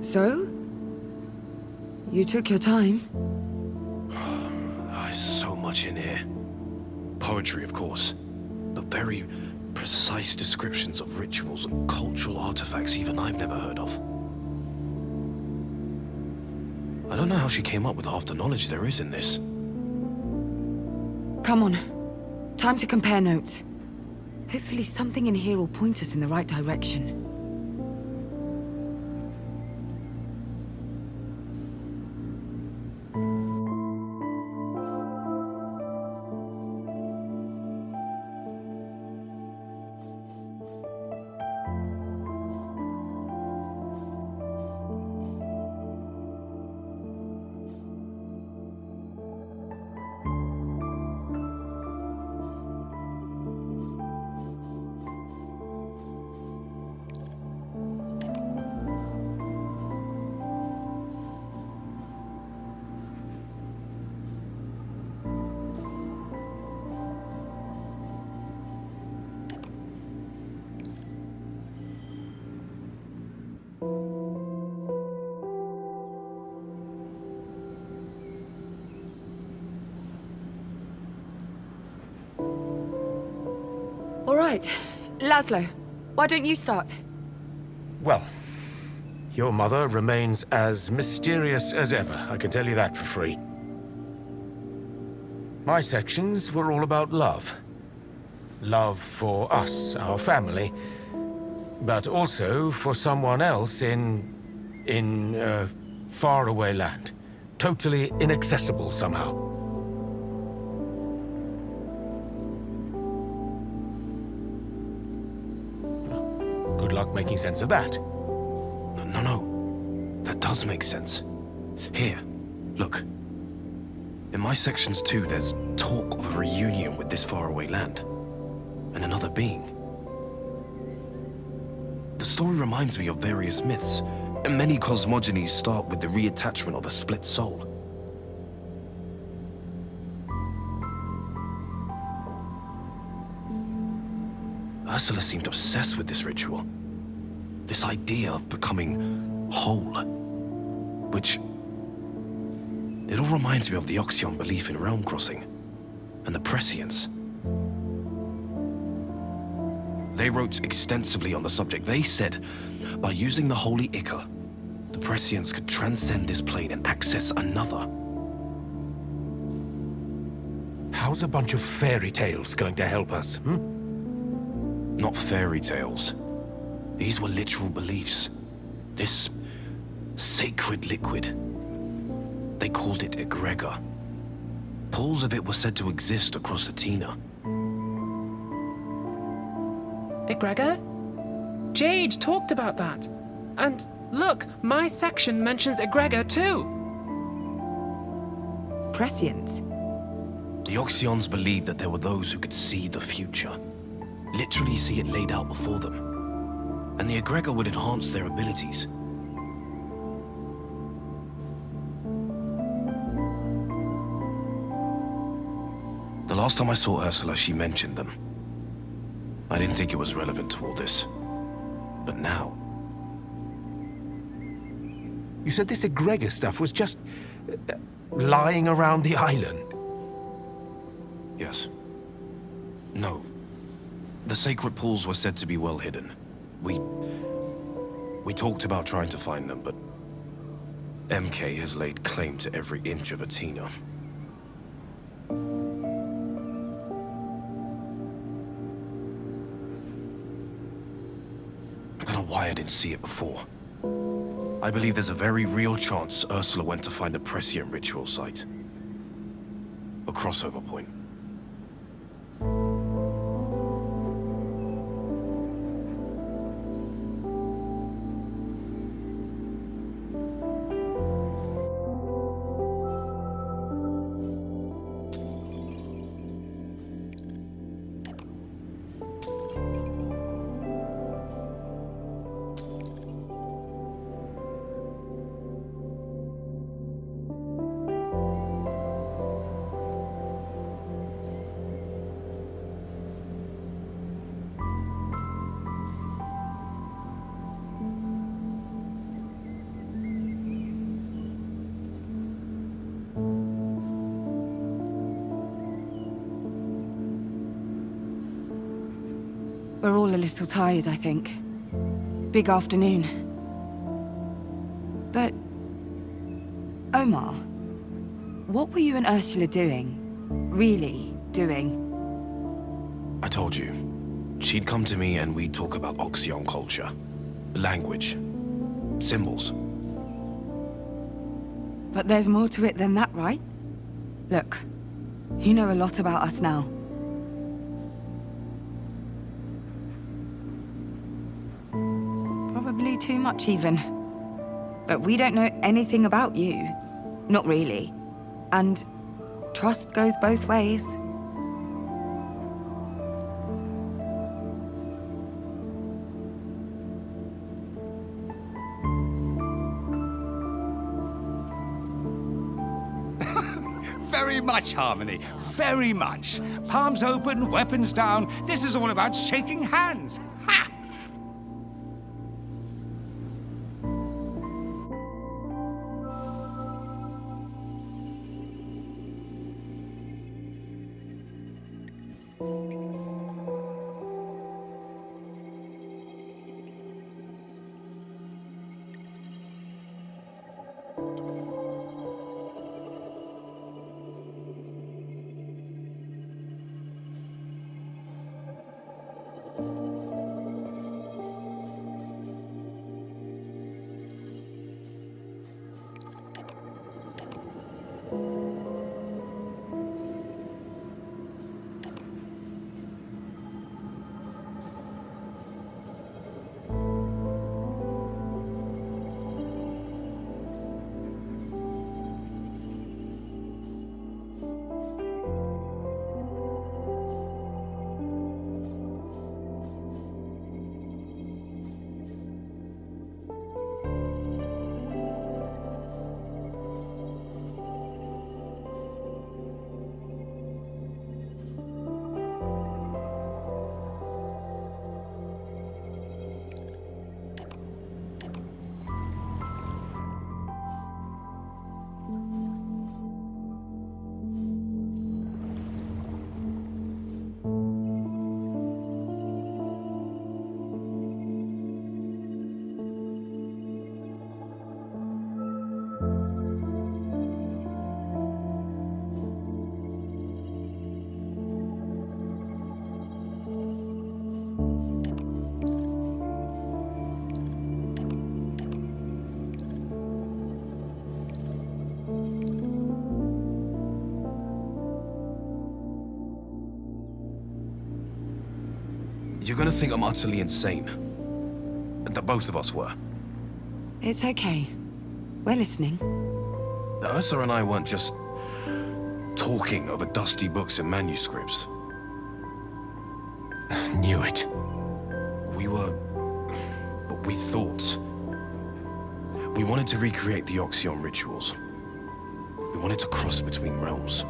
So? You took your time. There's so much in here. Poetry, of course. The very precise descriptions of rituals and cultural artifacts even I've never heard of. I don't know how she came up with half the knowledge there is in this. Come on. Time to compare notes. Hopefully something in here will point us in the right direction. All right. Laszlo, why don't you start? Well, your mother remains as mysterious as ever, I can tell you that for free. My sections were all about love. Love for us, our family, but also for someone else in faraway land. Totally inaccessible somehow. Good luck making sense of that. No. That does make sense. Here, look. In my sections too, there's talk of a reunion with this faraway land. And another being. The story reminds me of various myths, and many cosmogonies start with the reattachment of a split soul. Ursula seemed obsessed with this ritual. This idea of becoming whole. Which... it all reminds me of the Oxion belief in realm crossing. And the Prescience. They wrote extensively on the subject. They said, by using the holy Ichor, the Prescience could transcend this plane and access another. How's a bunch of fairy tales going to help us, Not fairy tales. These were literal beliefs. This sacred liquid. They called it egregor. Pools of it were said to exist across Athena. Egregor? Jade talked about that. And look, my section mentions egregor too. Prescient. The Oxions believed that there were those who could see the future. Literally see it laid out before them. And the egregor would enhance their abilities. The last time I saw Ursula, she mentioned them. I didn't think it was relevant to all this. But now... You said this egregor stuff was just... lying around the island? Yes. No. The sacred pools were said to be well hidden. We talked about trying to find them, but... MK has laid claim to every inch of Athena. I don't know why I didn't see it before. I believe there's a very real chance Ursula went to find a prescient ritual site. A crossover point. We're all a little tired, I think. Big afternoon. But... Omar, what were you and Ursula doing? Really doing? I told you. She'd come to me and we'd talk about Oxyon culture. Language. Symbols. But there's more to it than that, right? Look, you know a lot about us now. Probably too much, even. But we don't know anything about you. Not really. And trust goes both ways. Very much, Harmony. Very much. Palms open, weapons down. This is all about shaking hands. Ha! You're gonna think I'm utterly insane. That both of us were. It's okay. We're listening. Ursa and I weren't just talking over dusty books and manuscripts. Knew it. We were... what we thought. We wanted to recreate the Oxyon rituals. We wanted to cross between realms.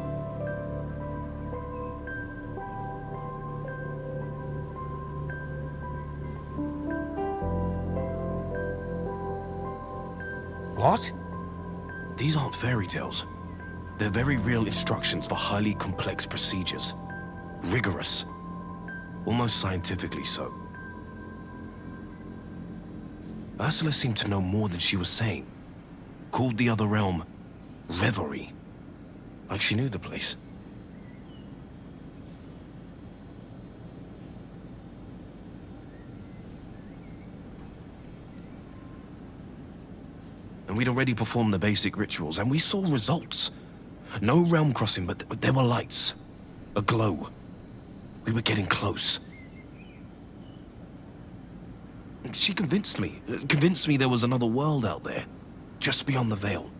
What? These aren't fairy tales. They're very real instructions for highly complex procedures. Rigorous. Almost scientifically so. Ursula seemed to know more than she was saying. Called the other realm Reverie. Like she knew the place. And we'd already performed the basic rituals, and we saw results. No realm crossing, but there were lights. A glow. We were getting close. She convinced me there was another world out there, just beyond the veil,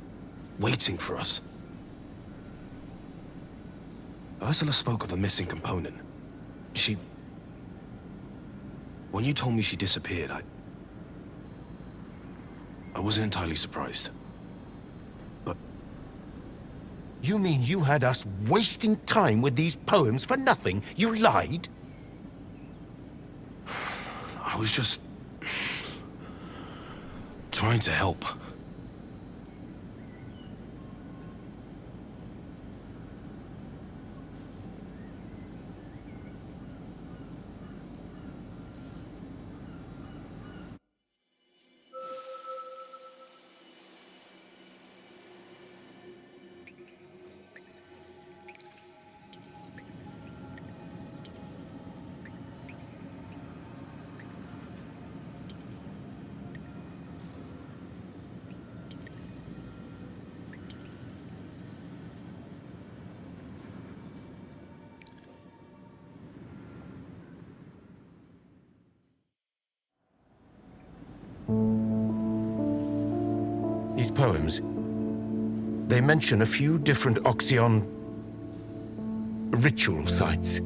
waiting for us. Ursula spoke of a missing component. When you told me she disappeared, I wasn't entirely surprised. But... You mean you had us wasting time with these poems for nothing? You lied? I was just... trying to help. his poems. They mention a few different Oxyon ritual sites.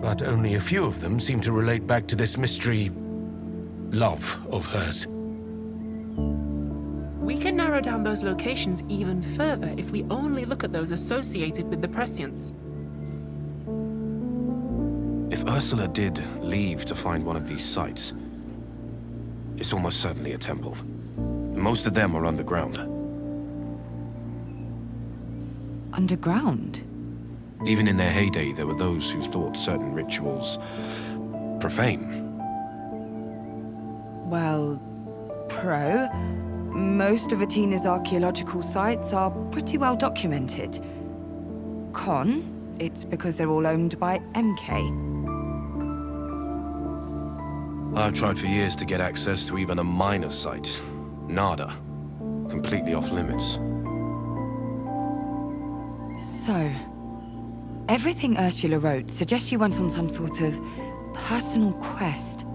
But only a few of them seem to relate back to this mystery love of hers. We can narrow down those locations even further if we only look at those associated with the prescience. If Ursula did leave to find one of these sites, it's almost certainly a temple. Most of them are underground. Underground? Even in their heyday, there were those who thought certain rituals profane. Well, most of Atena's archaeological sites are pretty well documented. Con, it's because they're all owned by MK. I've tried for years to get access to even a minor site. Nada. Completely off limits. So, everything Ursula wrote suggests she went on some sort of personal quest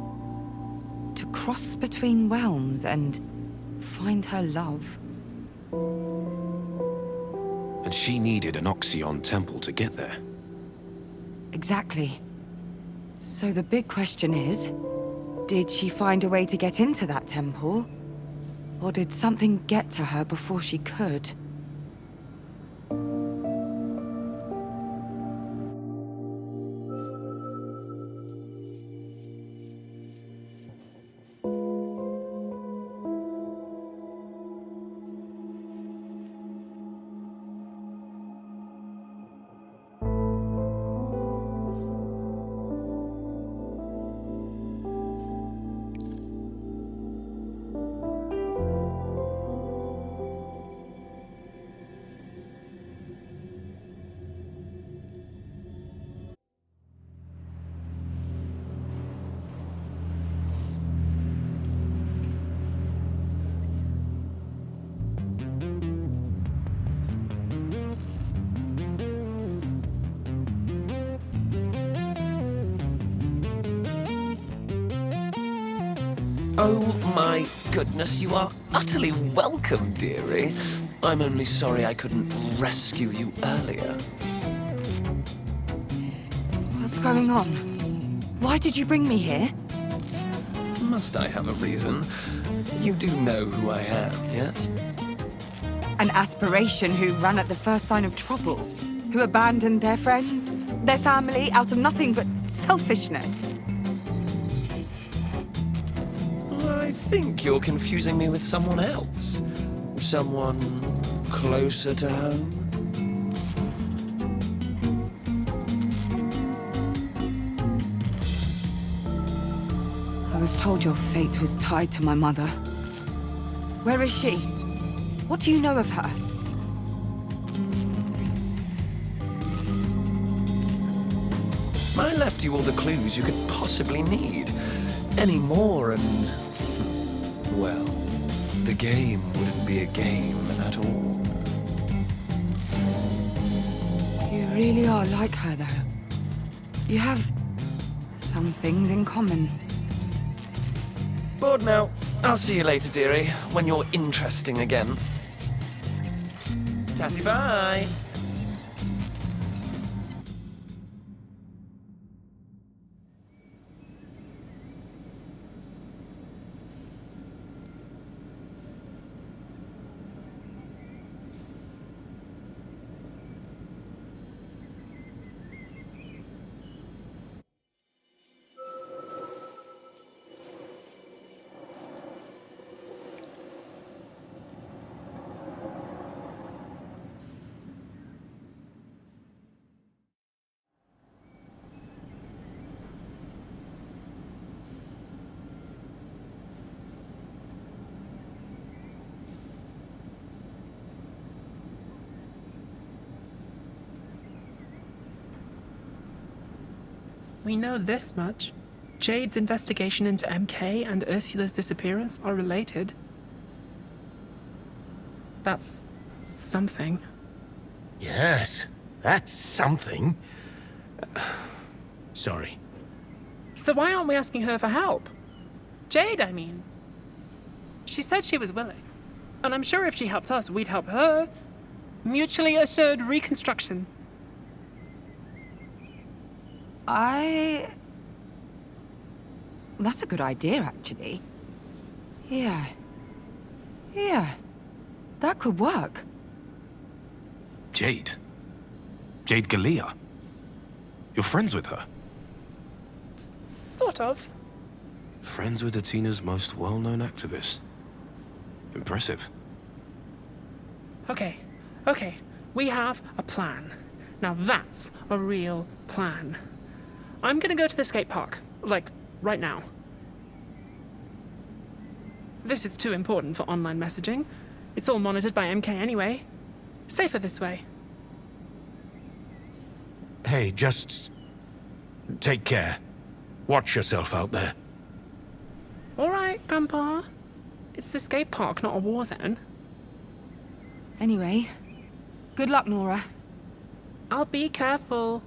to cross between realms and find her love. And she needed an Oxyon temple to get there. Exactly. So the big question is, did she find a way to get into that temple? Or did something get to her before she could? Oh my goodness, you are utterly welcome, dearie. I'm only sorry I couldn't rescue you earlier. What's going on? Why did you bring me here? Must I have a reason? You do know who I am, yes? An aspiration who ran at the first sign of trouble, who abandoned their friends, their family out of nothing but selfishness. I think you're confusing me with someone else. Someone closer to home. I was told your fate was tied to my mother. Where is she? What do you know of her? I left you all the clues you could possibly need. Any more and... well, the game wouldn't be a game at all. You really are like her, though. You have some things in common. Bored now. I'll see you later, dearie, when you're interesting again. Tatty bye! We know this much. Jade's investigation into MK and Ursula's disappearance are related. That's something. Yes, that's something. Sorry. So why aren't we asking her for help? Jade, I mean. She said she was willing. And I'm sure if she helped us, we'd help her. Mutually assured reconstruction. That's a good idea, actually. Yeah. Yeah. That could work. Jade? Jade Galea? You're friends with her? Sort of. Friends with Atina's most well-known activist. Impressive. Okay. We have a plan. Now that's a real plan. I'm gonna go to the skate park. Like, right now. This is too important for online messaging. It's all monitored by MK anyway. Safer this way. Hey, just take care. Watch yourself out there. All right, Grandpa. It's the skate park, not a war zone. Anyway, good luck, Nora. I'll be careful.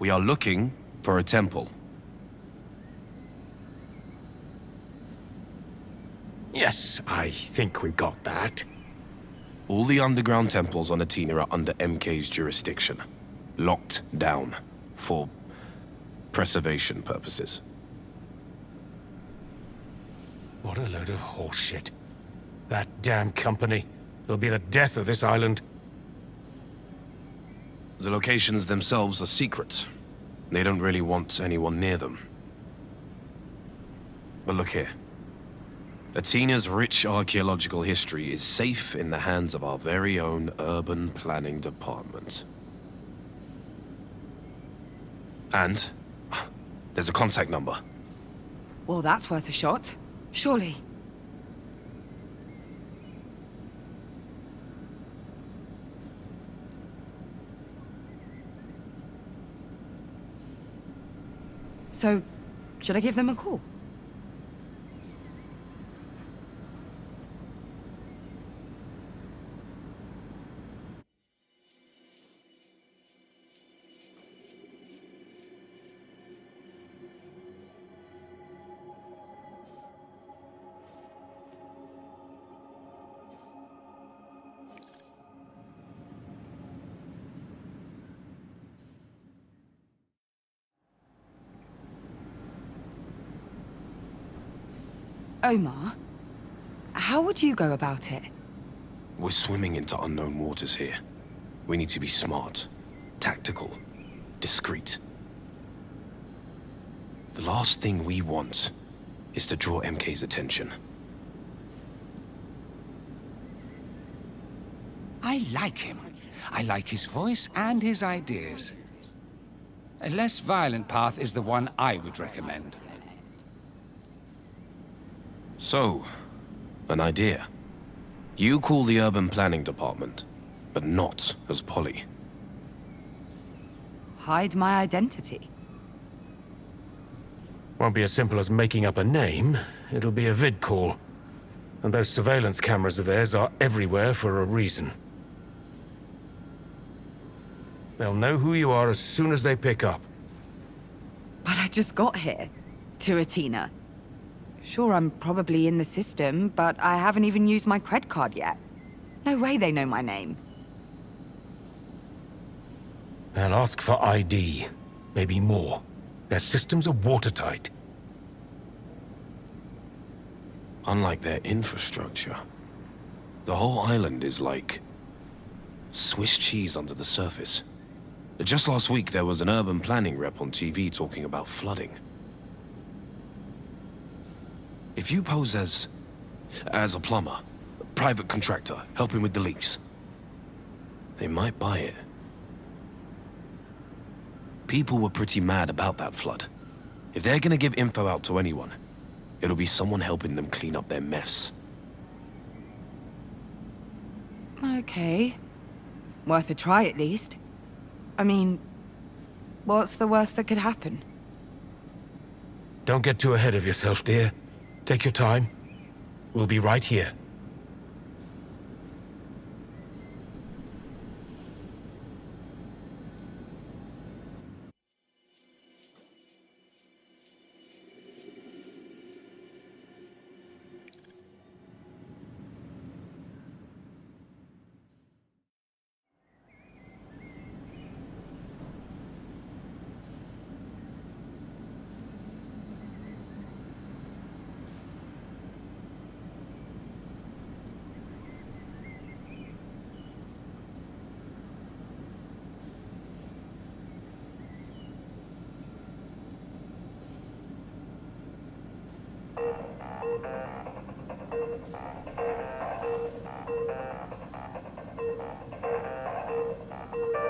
We are looking for a temple. Yes, I think we got that. All the underground temples on Atina are under MK's jurisdiction. Locked down. For preservation purposes. What a load of horseshit. That damn company. It'll be the death of this island. The locations themselves are secret. They don't really want anyone near them. But look here. Atina's rich archaeological history is safe in the hands of our very own urban planning department. And there's a contact number. Well, that's worth a shot. Surely. So, should I give them a call? Omar, how would you go about it? We're swimming into unknown waters here. We need to be smart, tactical, discreet. The last thing we want is to draw MK's attention. I like him. I like his voice and his ideas. A less violent path is the one I would recommend. So, an idea. You call the urban planning department, but not as Polly. Hide my identity. Won't be as simple as making up a name. It'll be a vid call. And those surveillance cameras of theirs are everywhere for a reason. They'll know who you are as soon as they pick up. But I just got here. To Atina. Sure, I'm probably in the system, but I haven't even used my cred card yet. No way they know my name. They'll ask for ID. Maybe more. Their systems are watertight. Unlike their infrastructure, the whole island is like Swiss cheese under the surface. Just last week, there was an urban planning rep on TV talking about flooding. If you pose as a plumber, a private contractor, helping with the leaks, they might buy it. People were pretty mad about that flood. If they're gonna give info out to anyone, it'll be someone helping them clean up their mess. Okay. Worth a try, at least. I mean, what's the worst that could happen? Don't get too ahead of yourself, dear. Take your time. We'll be right here.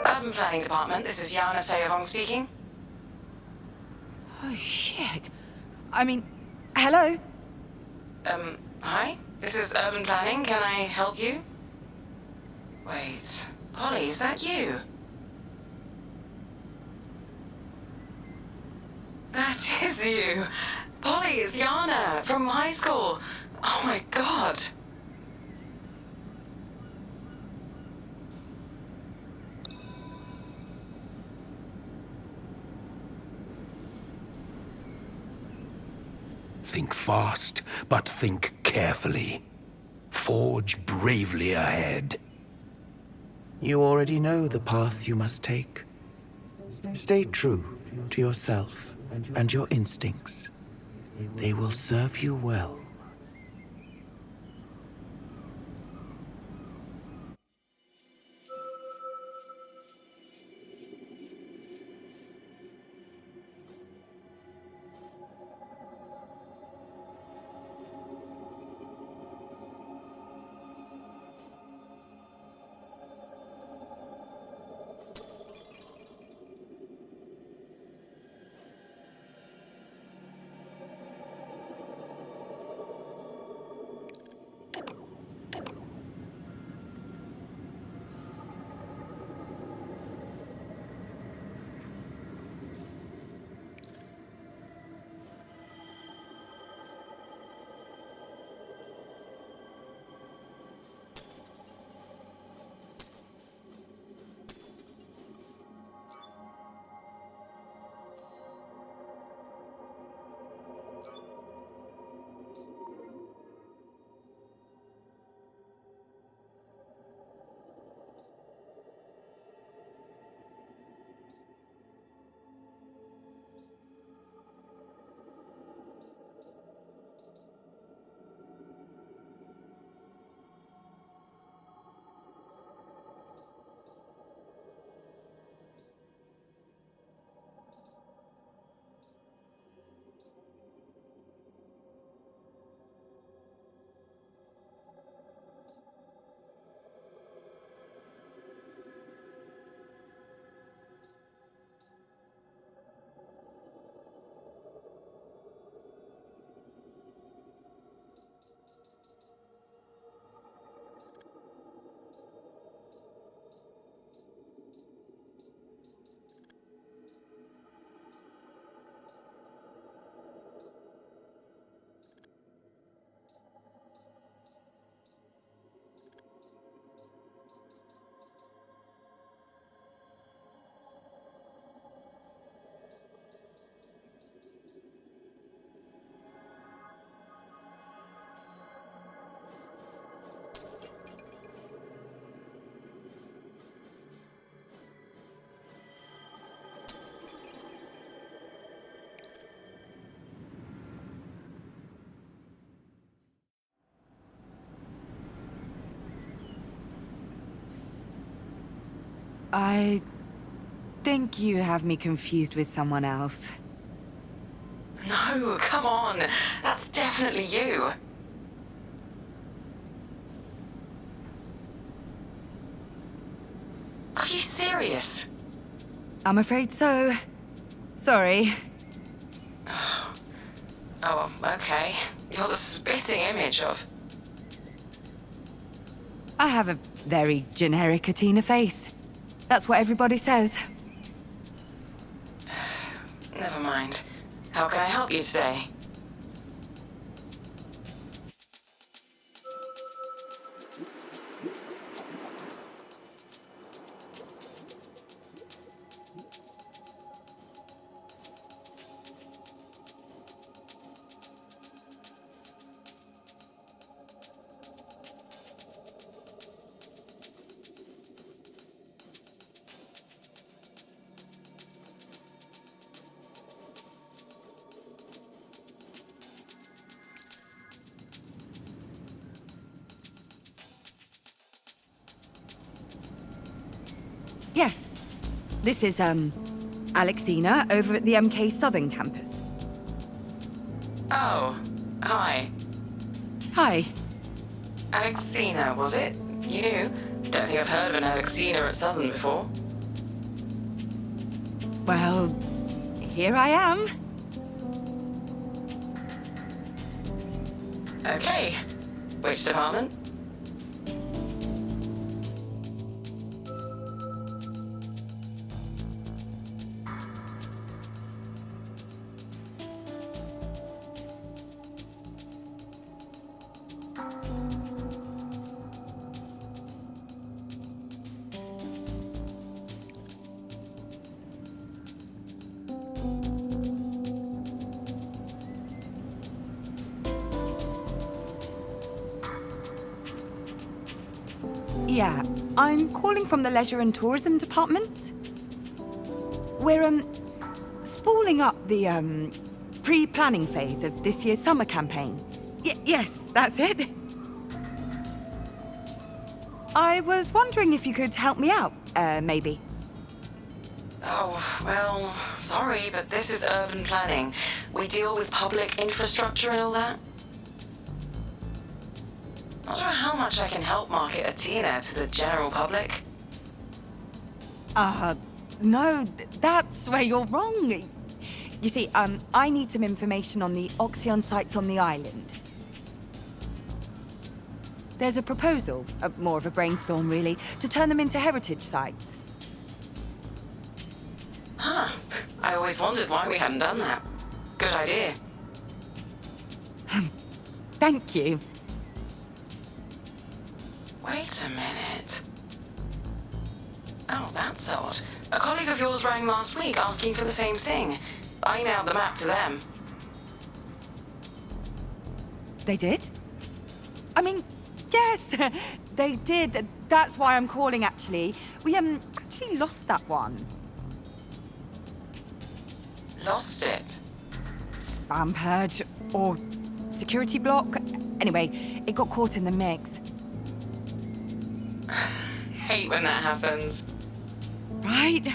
Urban Planning Department, this is Yana Sayavong speaking. Oh, shit. I mean, hello? Hi? This is Urban Planning. Can I help you? Wait, Polly, is that you? That is you. Polly, it's Yana from high school. Oh my god. Think fast, but think carefully. Forge bravely ahead. You already know the path you must take. Stay true to yourself and your instincts. They will serve you well. I think you have me confused with someone else. No, come on. That's definitely you. Are you serious? I'm afraid so. Sorry. Oh, okay. You're the spitting image of... I have a very generic Athena face. That's what everybody says. Never mind. How can I help you today? Yes. This is, Alexina over at the MK Southern campus. Oh, hi. Hi. Alexina, was it? You knew? Don't think I've heard of an Alexina at Southern before. Well, here I am. Okay. Which department? Yeah, I'm calling from the Leisure and Tourism Department. We're, spooling up the, pre-planning phase of this year's summer campaign. Yes, that's it. I was wondering if you could help me out, maybe. Oh, well, sorry, but this is urban planning. We deal with public infrastructure and all that. Not sure how much I can help market Athena to the general public. No, that's where you're wrong. You see, I need some information on the Oxyon sites on the island. There's a proposal, more of a brainstorm really, to turn them into heritage sites. Huh. I always wondered why we hadn't done that. Good idea. Thank you. Wait a minute. Oh, that's odd. A colleague of yours rang last week asking for the same thing. I emailed the map to them. They did? I mean, yes, they did. That's why I'm calling, actually. We, actually lost that one. Lost it? Spam purge, or security block. Anyway, it got caught in the mix. Hate when that happens. Right?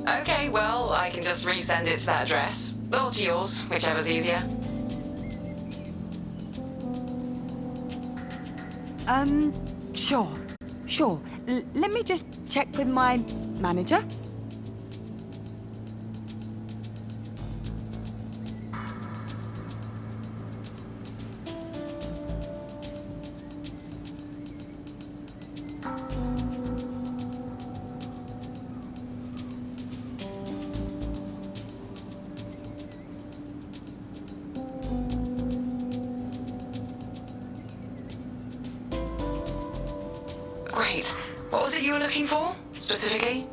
Okay, well, I can just resend it to that address. Or to yours, whichever's easier. Sure. Let me just check with my manager. Great. What was it you were looking for, specifically?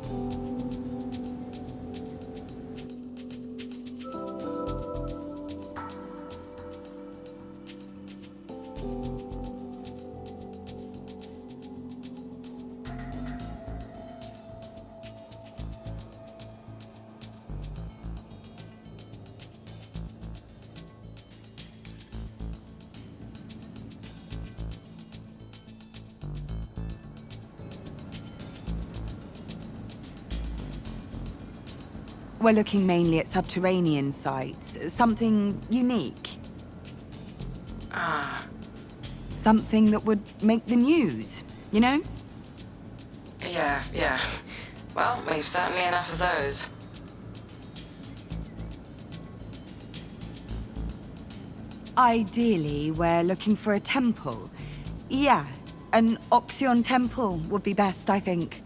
We're looking mainly at subterranean sites, something unique. Ah, Something that would make the news, you know? yeah. Well, we've certainly enough of those. Ideally, we're looking for a temple. Yeah, an Oxion temple would be best, I think.